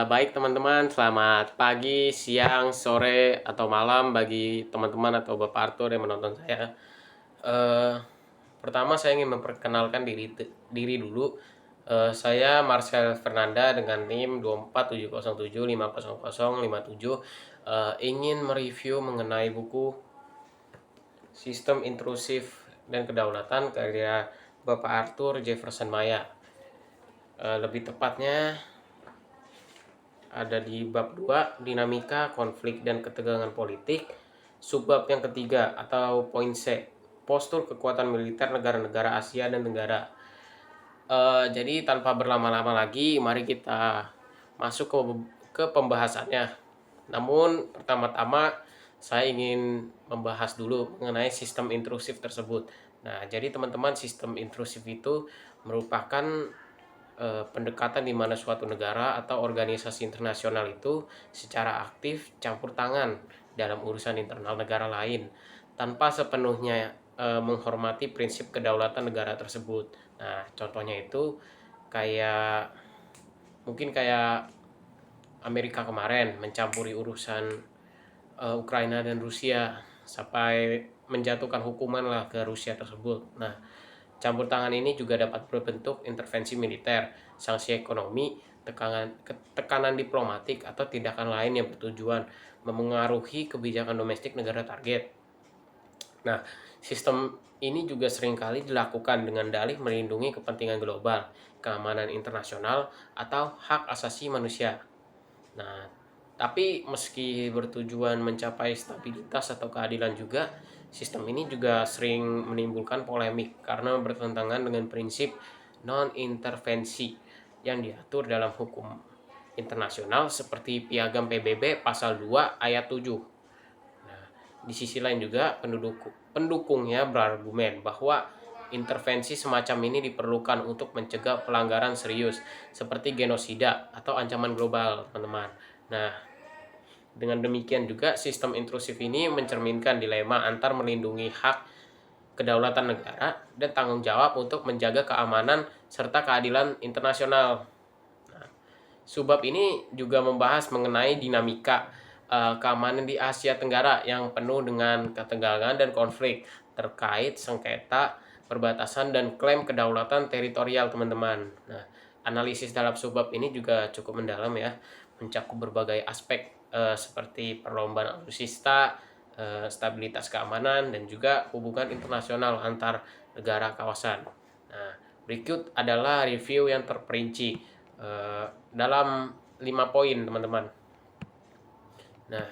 Baik teman-teman, selamat pagi, siang, sore, atau malam bagi teman-teman atau Bapak Arthur yang menonton saya. Eh, Pertama saya ingin memperkenalkan diri dulu. Saya Marcel Fernanda dengan NIM 24707500057. Ingin mereview mengenai buku Sistem Intrusif dan Kedaulatan karya Bapak Arthur Jefferson Maya. Lebih tepatnya ada di bab 2, dinamika, konflik, dan ketegangan politik. Subbab yang ketiga atau poin C, postur kekuatan militer negara-negara Asia dan Tenggara. Jadi tanpa berlama-lama lagi, mari kita masuk ke pembahasannya. Namun pertama-tama saya ingin membahas dulu mengenai sistem intrusif tersebut. Nah, jadi teman-teman, sistem intrusif itu merupakan pendekatan di mana suatu negara atau organisasi internasional itu secara aktif campur tangan dalam urusan internal negara lain tanpa sepenuhnya menghormati prinsip kedaulatan negara tersebut. Nah, contohnya itu kayak mungkin kayak Amerika kemarin mencampuri urusan Ukraina dan Rusia sampai menjatuhkan hukuman lah ke Rusia tersebut. Nah, campur tangan ini juga dapat berbentuk intervensi militer, sanksi ekonomi, tekanan diplomatik, atau tindakan lain yang bertujuan memengaruhi kebijakan domestik negara target. Nah, sistem ini juga seringkali dilakukan dengan dalih melindungi kepentingan global, keamanan internasional, atau hak asasi manusia. Nah, tapi meski bertujuan mencapai stabilitas atau keadilan juga, sistem ini juga sering menimbulkan polemik karena bertentangan dengan prinsip non-intervensi yang diatur dalam hukum internasional seperti Piagam PBB pasal 2 ayat 7. Nah, di sisi lain juga pendukungnya berargumen bahwa intervensi semacam ini diperlukan untuk mencegah pelanggaran serius seperti genosida atau ancaman global, teman-teman. Nah, dengan demikian juga sistem intrusif ini mencerminkan dilema antar melindungi hak kedaulatan negara dan tanggung jawab untuk menjaga keamanan serta keadilan internasional. Nah, subbab ini juga membahas mengenai dinamika keamanan di Asia Tenggara yang penuh dengan ketegangan dan konflik terkait sengketa perbatasan dan klaim kedaulatan teritorial, teman-teman. Nah, analisis dalam subbab ini juga cukup mendalam ya, mencakup berbagai aspek seperti perlombaan alutsista, stabilitas keamanan, dan juga hubungan internasional antar negara kawasan. Nah, berikut adalah review yang terperinci dalam 5 poin, teman-teman. Nah,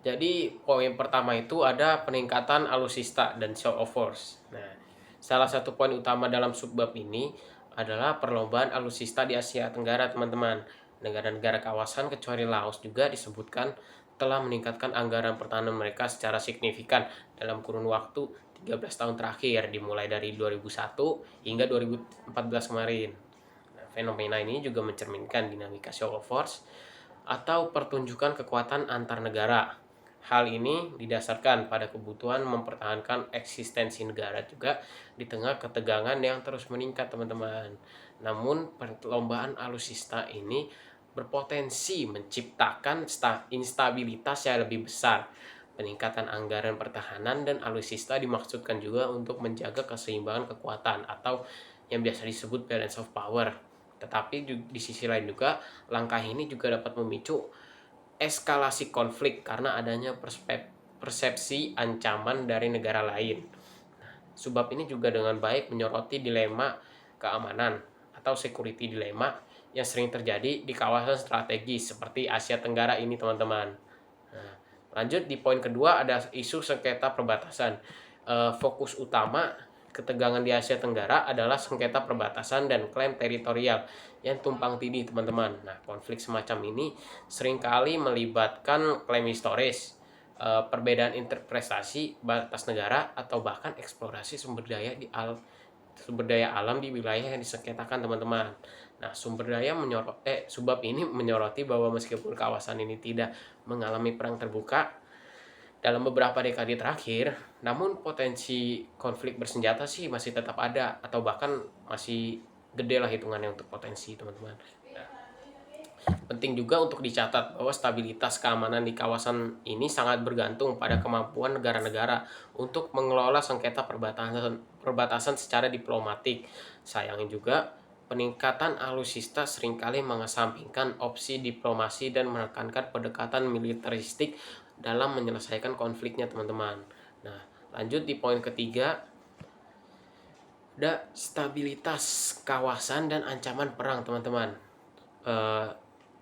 jadi poin pertama itu ada peningkatan alutsista dan show of force. Nah, salah satu poin utama dalam subbab ini adalah perlombaan alutsista di Asia Tenggara, teman-teman. Negara-negara kawasan kecuali Laos juga disebutkan telah meningkatkan anggaran pertahanan mereka secara signifikan dalam kurun waktu 13 tahun terakhir, dimulai dari 2001 hingga 2014 kemarin. Nah, fenomena ini juga mencerminkan dinamika show of force atau pertunjukan kekuatan antar negara. Hal ini didasarkan pada kebutuhan mempertahankan eksistensi negara juga di tengah ketegangan yang terus meningkat, teman-teman. Namun perlombaan alutsista ini berpotensi menciptakan instabilitas yang lebih besar. Peningkatan anggaran pertahanan dan alutsista dimaksudkan juga untuk menjaga keseimbangan kekuatan atau yang biasa disebut balance of power. Tetapi di sisi lain juga langkah ini juga dapat memicu eskalasi konflik karena adanya persepsi ancaman dari negara lain. Sebab ini juga dengan baik menyoroti dilema keamanan atau security dilema yang sering terjadi di kawasan strategis seperti Asia Tenggara ini, teman-teman. Nah, lanjut di poin kedua ada isu sengketa perbatasan. Fokus utama ketegangan di Asia Tenggara adalah sengketa perbatasan dan klaim teritorial yang tumpang tindih, teman-teman. Nah, konflik semacam ini seringkali melibatkan klaim historis, perbedaan interpretasi batas negara, atau bahkan eksplorasi sumber daya alam di wilayah yang disengketakan, teman-teman. Nah, subbab ini menyoroti bahwa meskipun kawasan ini tidak mengalami perang terbuka dalam beberapa dekade terakhir, namun potensi konflik bersenjata sih masih tetap ada atau bahkan masih gede lah hitungannya untuk potensi, teman-teman. Nah, Penting juga untuk dicatat bahwa stabilitas keamanan di kawasan ini sangat bergantung pada kemampuan negara-negara untuk mengelola sengketa perbatasan secara diplomatik. Sayangnya juga, peningkatan alutsista seringkali mengesampingkan opsi diplomasi dan menekankan pendekatan militeristik dalam menyelesaikan konfliknya, teman-teman. Nah, lanjut di poin ketiga, ada stabilitas kawasan dan ancaman perang, teman-teman. Eh,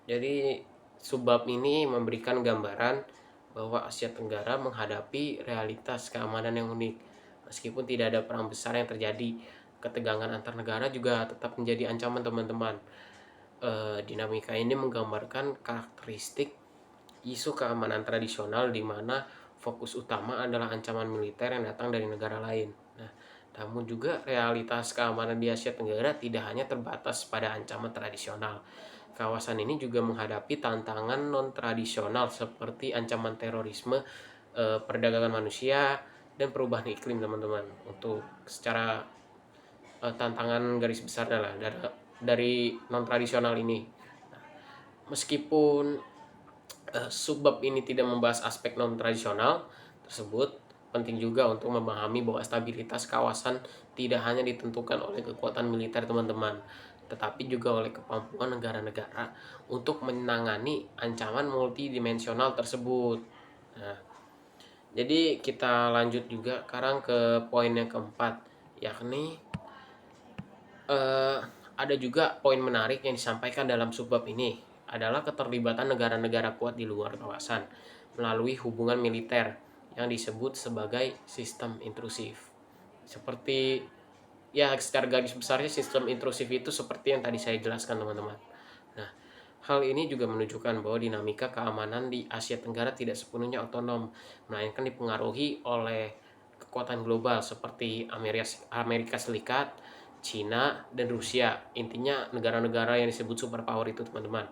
jadi subbab ini memberikan gambaran bahwa Asia Tenggara menghadapi realitas keamanan yang unik. Meskipun tidak ada perang besar yang terjadi, ketegangan antar negara juga tetap menjadi ancaman, teman-teman. Dinamika ini menggambarkan karakteristik isu keamanan tradisional di mana fokus utama adalah ancaman militer yang datang dari negara lain. Nah, namun juga realitas keamanan di Asia Tenggara tidak hanya terbatas pada ancaman tradisional. Kawasan ini juga menghadapi tantangan non-tradisional seperti ancaman terorisme, perdagangan manusia, dan perubahan iklim, teman-teman. Untuk secara tantangan garis besarnya lah dari non-tradisional ini. Meskipun subbab ini tidak membahas aspek non-tradisional tersebut, penting juga untuk memahami bahwa stabilitas kawasan tidak hanya ditentukan oleh kekuatan militer, teman-teman, tetapi juga oleh kemampuan negara-negara untuk menangani ancaman multidimensional tersebut. Nah, jadi kita lanjut juga sekarang ke poin yang keempat, yakni ada juga poin menarik yang disampaikan dalam subbab ini adalah keterlibatan negara-negara kuat di luar kawasan melalui hubungan militer yang disebut sebagai sistem intrusif. Seperti ya secara garis besarnya sistem intrusif itu seperti yang tadi saya jelaskan, teman-teman. Nah, hal ini juga menunjukkan bahwa dinamika keamanan di Asia Tenggara tidak sepenuhnya otonom, melainkan dipengaruhi oleh kekuatan global seperti Amerika Serikat, Cina, dan Rusia. Intinya negara-negara yang disebut superpower itu, teman-teman.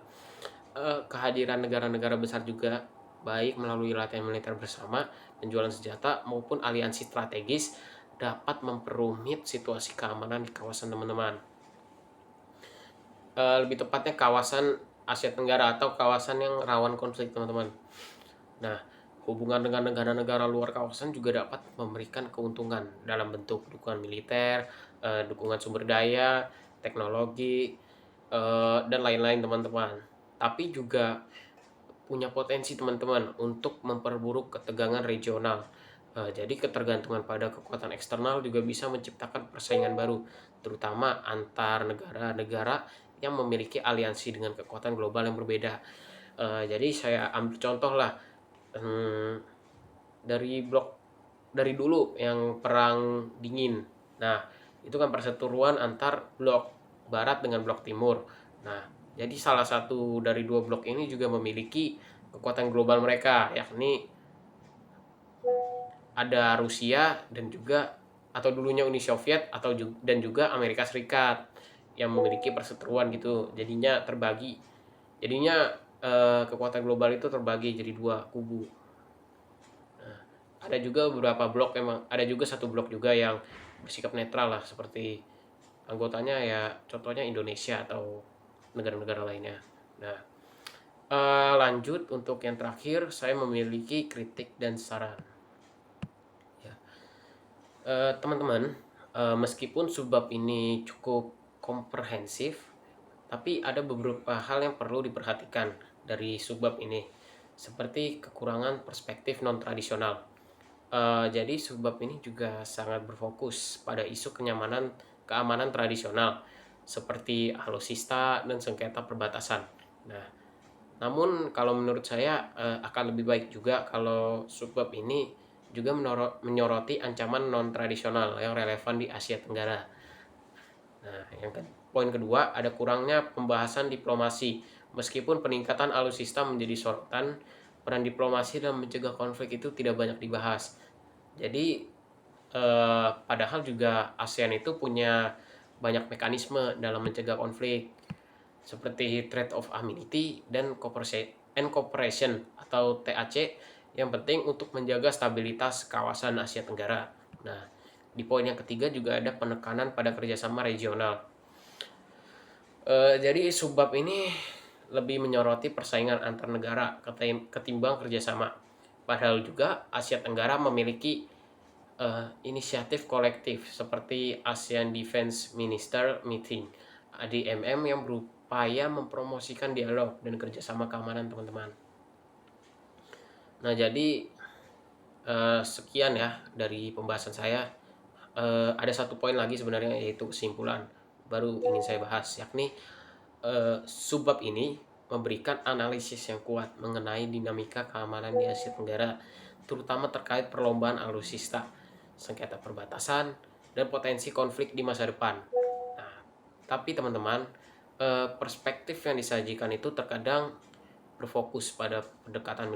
Kehadiran negara-negara besar juga baik melalui latihan militer bersama, penjualan senjata, maupun aliansi strategis dapat memperumit situasi keamanan di kawasan, teman-teman. Lebih tepatnya kawasan Asia Tenggara atau kawasan yang rawan konflik, teman-teman. Nah, hubungan dengan negara-negara luar kawasan juga dapat memberikan keuntungan dalam bentuk dukungan militer, dukungan sumber daya, teknologi, dan lain-lain, teman-teman. Tapi juga punya potensi, teman-teman, untuk memperburuk ketegangan regional. Jadi ketergantungan pada kekuatan eksternal juga bisa menciptakan persaingan baru, terutama antar negara-negara yang memiliki aliansi dengan kekuatan global yang berbeda. Jadi saya ambil contoh lah, dari dulu yang perang dingin. Nah, itu kan perseteruan antar blok barat dengan blok timur. Nah, jadi salah satu dari dua blok ini juga memiliki kekuatan global mereka, yakni ada Rusia dan juga atau dulunya Uni Soviet dan juga Amerika Serikat yang memiliki perseteruan gitu. Jadinya terbagi. Jadinya kekuatan global itu terbagi jadi dua kubu. Nah, ada juga beberapa blok, ada juga satu blok juga yang bersikap netral lah, seperti anggotanya ya contohnya Indonesia atau negara-negara lainnya. Nah, lanjut untuk yang terakhir, saya memiliki kritik dan saran. Ya, teman-teman, meskipun subbab ini cukup komprehensif, tapi ada beberapa hal yang perlu diperhatikan dari subbab ini, seperti kekurangan perspektif non-tradisional. Jadi subbab ini juga sangat berfokus pada isu keamanan tradisional seperti alutsista dan sengketa perbatasan. Nah, namun kalau menurut saya akan lebih baik juga kalau subbab ini juga menyoroti ancaman non tradisional yang relevan di Asia Tenggara. Nah, poin kedua, ada kurangnya pembahasan diplomasi. Meskipun peningkatan alutsista menjadi sorotan, peran diplomasi dalam mencegah konflik itu tidak banyak dibahas. Jadi padahal juga ASEAN itu punya banyak mekanisme dalam mencegah konflik seperti Treaty of Amenity dan Cooperation atau TAC yang penting untuk menjaga stabilitas kawasan Asia Tenggara. Nah, di poin yang ketiga juga ada penekanan pada kerjasama regional. Jadi subbab ini lebih menyoroti persaingan antar negara ketimbang kerjasama. Padahal juga Asia Tenggara memiliki inisiatif kolektif seperti ASEAN Defense Minister Meeting (ADMM) yang berupaya mempromosikan dialog dan kerjasama keamanan, teman-teman. Nah, jadi sekian ya dari pembahasan saya. Ada satu poin lagi sebenarnya, yaitu kesimpulan baru ingin saya bahas, yakni subbab ini memberikan analisis yang kuat mengenai dinamika keamanan di Asia Tenggara, terutama terkait perlombaan alutsista, sengketa perbatasan, dan potensi konflik di masa depan. Nah, tapi teman-teman, perspektif yang disajikan itu terkadang berfokus pada pendekatan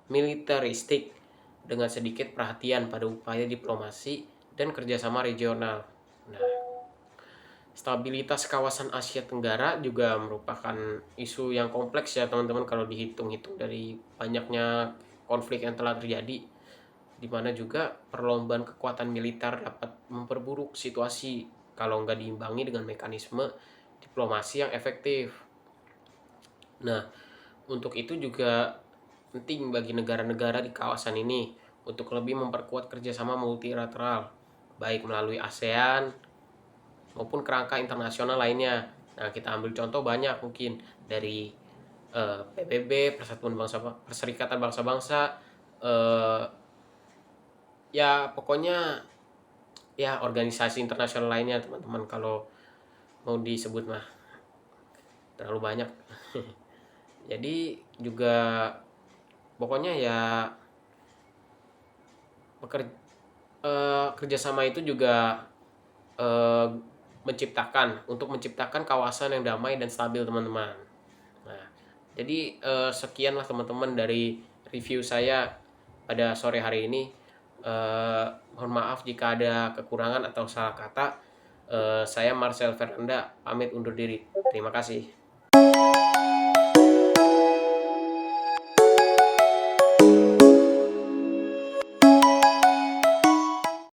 militeristik dengan sedikit perhatian pada upaya diplomasi dan kerjasama regional. Nah, stabilitas kawasan Asia Tenggara juga merupakan isu yang kompleks ya teman-teman, kalau dihitung-hitung dari banyaknya konflik yang telah terjadi, di mana juga perlombaan kekuatan militer dapat memperburuk situasi kalau nggak diimbangi dengan mekanisme diplomasi yang efektif. Nah, untuk itu juga penting bagi negara-negara di kawasan ini untuk lebih memperkuat kerjasama multilateral, baik melalui ASEAN maupun kerangka internasional lainnya. Nah, kita ambil contoh banyak mungkin dari PBB, Persatuan Bangsa Perserikatan Bangsa-Bangsa, ya pokoknya ya organisasi internasional lainnya, teman-teman, kalau mau disebut mah terlalu banyak. Jadi juga pokoknya ya kerjasama itu juga eh, menciptakan kawasan yang damai dan stabil, teman-teman. Nah, jadi sekianlah teman-teman dari review saya pada sore hari ini. Mohon maaf jika ada kekurangan atau salah kata. Saya Marcel Fernanda pamit undur diri. Terima kasih.